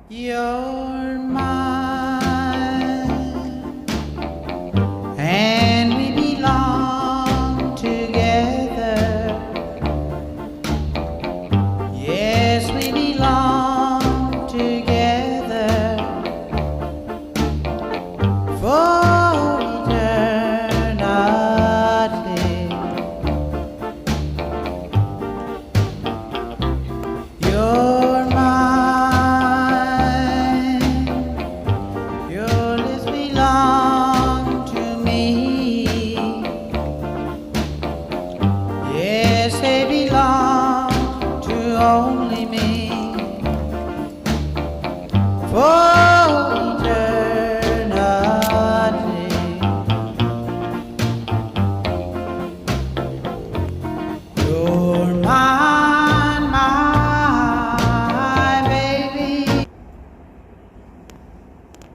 You're mine, and we belong together. Yes, we belong together for eternity. You're your lips belong to me. Yes, they belong to only me. For